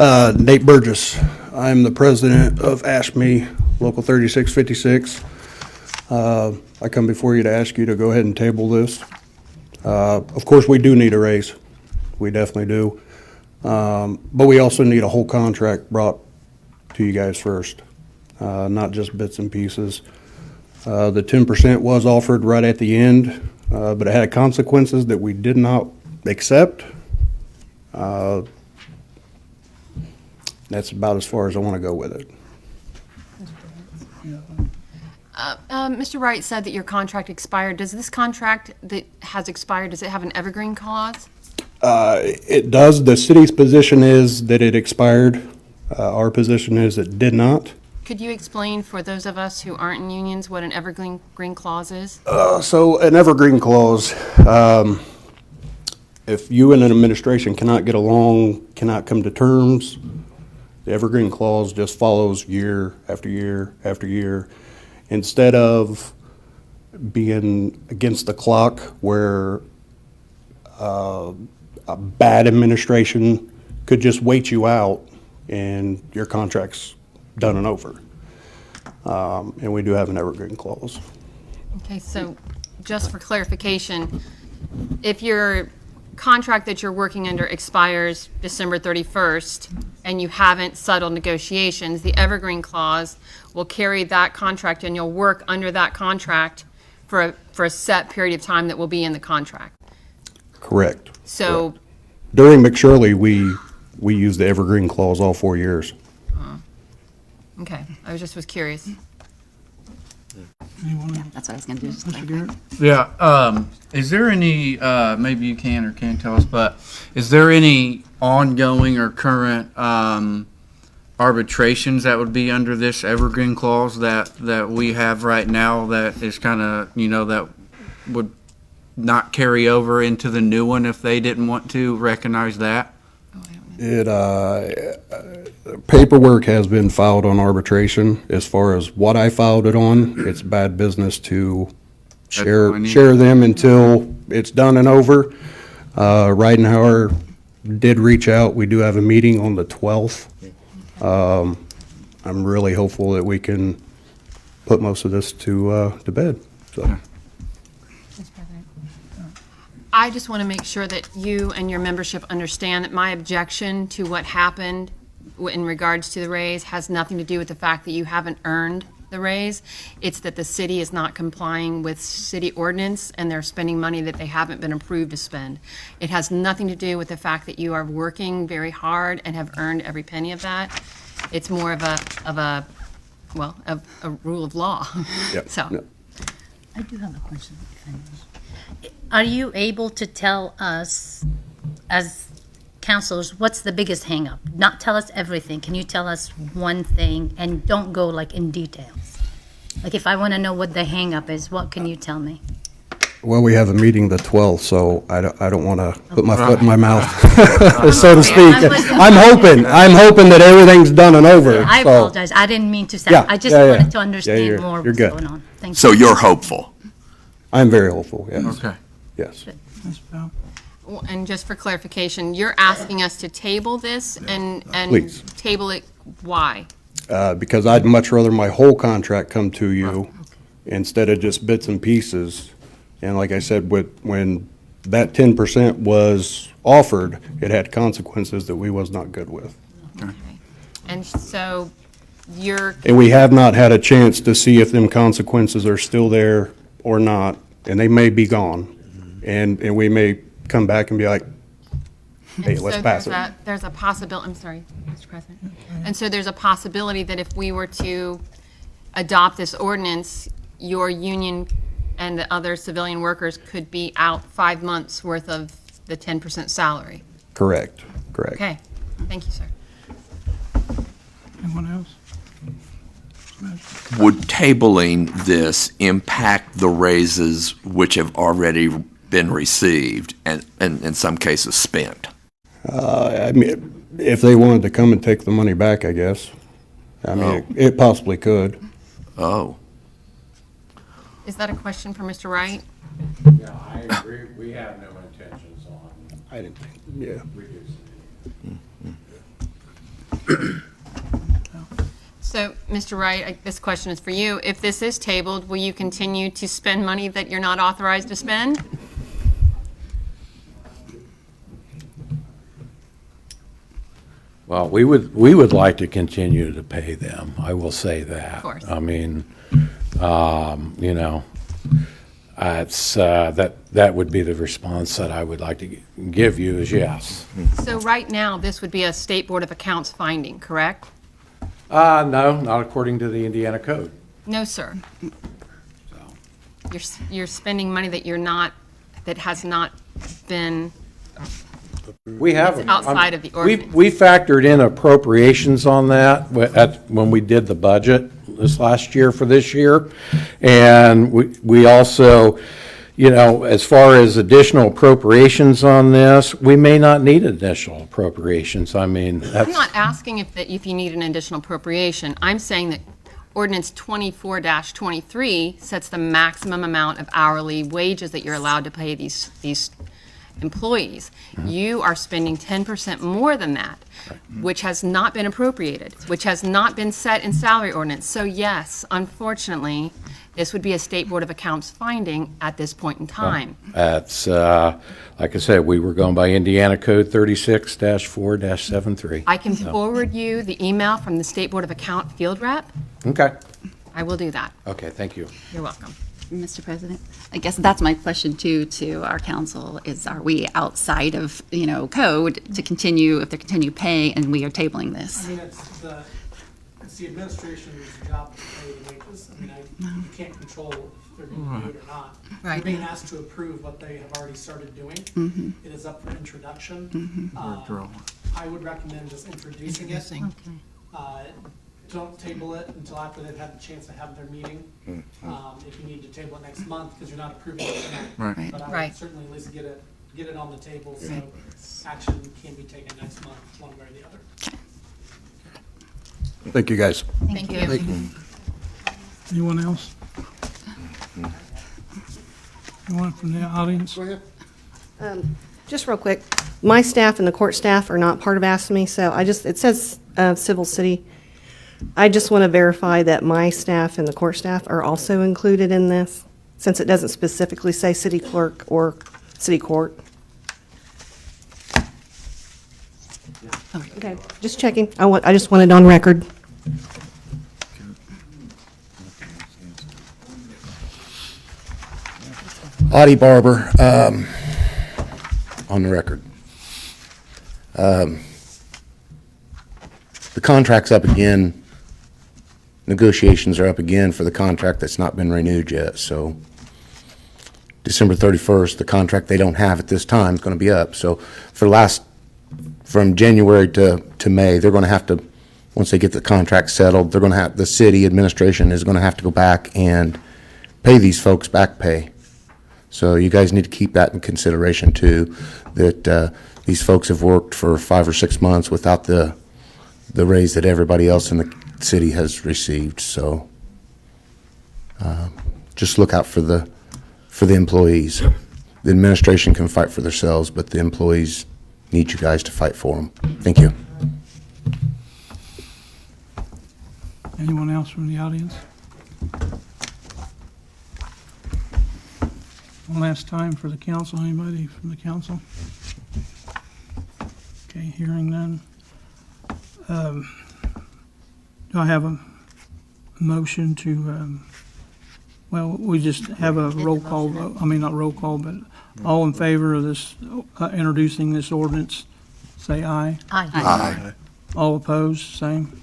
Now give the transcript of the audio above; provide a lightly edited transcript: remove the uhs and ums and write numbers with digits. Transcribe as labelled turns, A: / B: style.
A: Nate Burgess. I'm the president of ASHME Local 3656. I come before you to ask you to go ahead and table this. Of course, we do need a raise. We definitely do. But we also need a whole contract brought to you guys first, not just bits and pieces. The 10% was offered right at the end, but it had consequences that we did not accept. That's about as far as I want to go with it.
B: Mr. Wright said that your contract expired. Does this contract that has expired, does it have an evergreen clause?
A: It does. The city's position is that it expired. Our position is it did not.
B: Could you explain for those of us who aren't in unions what an evergreen clause is?
A: So an evergreen clause, if you and an administration cannot get along, cannot come to terms, the evergreen clause just follows year after year after year. Instead of being against the clock where a bad administration could just wait you out and your contract's done and over. And we do have an evergreen clause.
B: Okay, so just for clarification, if your contract that you're working under expires December 31st and you haven't settled negotiations, the evergreen clause will carry that contract and you'll work under that contract for a set period of time that will be in the contract.
A: Correct.
B: So
A: Correct. During McShirley, we used the evergreen clause all 4 years.
B: okay, I was curious.
C: That's what I was going to do. Just clarify.
D: Yeah, is there any, maybe you can or can't tell us, but is there any ongoing or current arbitrations that would be under this evergreen clause that we have right now that is kind of, that would not carry over into the new one if they didn't want to recognize that?
A: Paperwork has been filed on arbitration. As far as what I filed it on, it's bad business to share them until it's done and over. Reidenhauer did reach out. We do have a meeting on the 12th. I'm really hopeful that we can put most of this to bed. So.
B: I just want to make sure that you and your membership understand that my objection to what happened in regards to the raise has nothing to do with the fact that you haven't earned the raise. It's that the city is not complying with city ordinance and they're spending money that they haven't been approved to spend. It has nothing to do with the fact that you are working very hard and have earned every penny of that. It's more of a rule of law.
A: Yep.
B: So.
A: Yep.
C: I do have a question. Are you able to tell us, as counselors, what's the biggest hang-up? Not tell us everything. Can you tell us one thing and don't go like in details? Like if I want to know what the hang-up is, what can you tell me?
A: Well, we have a meeting the 12th, so I don't want to put my foot in my mouth, so to speak. I'm hoping that everything's done and over.
C: I apologize. I didn't mean to say.
A: Yeah,
C: I just
A: yeah, yeah.
C: wanted to understand
A: you're
C: more what's
A: good.
C: going on. Thank you.
E: So you're hopeful?
A: I'm very hopeful, yes.
D: Okay.
A: Yes.
B: And just for clarification, you're asking us to table this and
A: Please.
B: table it, why?
A: Because I'd much rather my whole contract come to you instead of just bits and pieces. And like I said, when that 10% was offered, it had consequences that we was not good with.
B: Okay. And so you're,
A: And we have not had a chance to see if them consequences are still there or not, and they may be gone. And we may come back and be like, hey,
B: and
A: let's
B: so
A: pass it.
B: there's a possibility, I'm sorry, Mr. President. And so there's a possibility that if we were to adopt this ordinance, your union and the other civilian workers could be out 5 months worth of the 10% salary.
A: Correct.
B: Okay, thank you, sir.
F: Anyone else?
E: Would tabling this impact the raises which have already been received and in some cases spent?
A: I mean, if they wanted to come and take the money back, I guess. I mean, it possibly could.
E: Oh.
B: Is that a question for Mr. Wright?
G: Yeah, I agree. We have no intentions on
A: I didn't think, yeah.
G: reducing it.
B: So, Mr. Wright, this question is for you. If this is tabled, will you continue to spend money that you're not authorized to spend?
G: Well, we would like to continue to pay them, I will say that.
B: Of course.
G: I mean, you know, it's, that would be the response that I would like to give you is yes.
B: So right now, this would be a State Board of Accounts finding, correct?
G: No, not according to the Indiana code.
B: No, sir. You're spending money that that has not been,
G: We have.
B: It's outside of the
G: we-
B: ordinance.
G: We factored in appropriations on that when we did the budget this last year for this year. And we also, you know, as far as additional appropriations on this, we may not need additional appropriations. I mean,
B: I'm
G: that's.
B: not asking if you need an additional appropriation. I'm saying that ordinance 24-23 sets the maximum amount of hourly wages that you're allowed to pay these employees. You are spending 10% more than that, which has not been appropriated, which has not been set in salary ordinance. So yes, unfortunately, this would be a State Board of Accounts finding at this point in time.
G: That's, like I said, we were going by Indiana Code 36-4-73.
B: I can forward you the email from the State Board of Account field rep.
G: Okay,
B: I will do that.
G: okay, thank you.
B: You're welcome.
F: Mr. President, I guess that's my question too to our council is, are we outside of, code to continue, if they continue paying and we are tabling this?
H: I mean, it's the administration's job to pay the wages. I mean, you can't control if they're going to do it or not.
B: Right.
H: You're being asked to approve what they have already started doing. It is up for introduction. I would recommend just introducing it. Don't table it until after they've had the chance to have their meeting. If you need to table it next month, because you're not approving it tonight.
D: Right.
H: But I
B: Right.
H: would certainly at least get it on the table, so action can be taken next month, one way or the other.
A: Thank you, guys.
B: Thank you.
I: Anyone else? Anyone from the audience?
J: Just real quick, my staff and the court staff are not part of ASME, so it says Civil City. I just want to verify that my staff and the court staff are also included in this, since it doesn't specifically say city clerk or city court. Okay, just checking. I just want it on record.
K: Audie Barber, on the record. The contract's up again. Negotiations are up again for the contract that's not been renewed yet, so December 31st, the contract they don't have at this time is going to be up. So from January to May, they're going to have to, once they get the contract settled, the city administration is going to have to go back and pay these folks back pay. So you guys need to keep that in consideration too, that these folks have worked for 5 or 6 months without the raise that everybody else in the city has received. So just look out for the employees. The administration can fight for themselves, but the employees need you guys to fight for them. Thank you.
I: Anyone else from the audience? One last time for the council. Anybody from the council? Okay, hearing none. Do I have a motion to, we just have a roll call vote. I mean, not roll call, but all in favor of this, introducing this ordinance, say aye.
C: Aye.
E: Aye.
I: All opposed, same.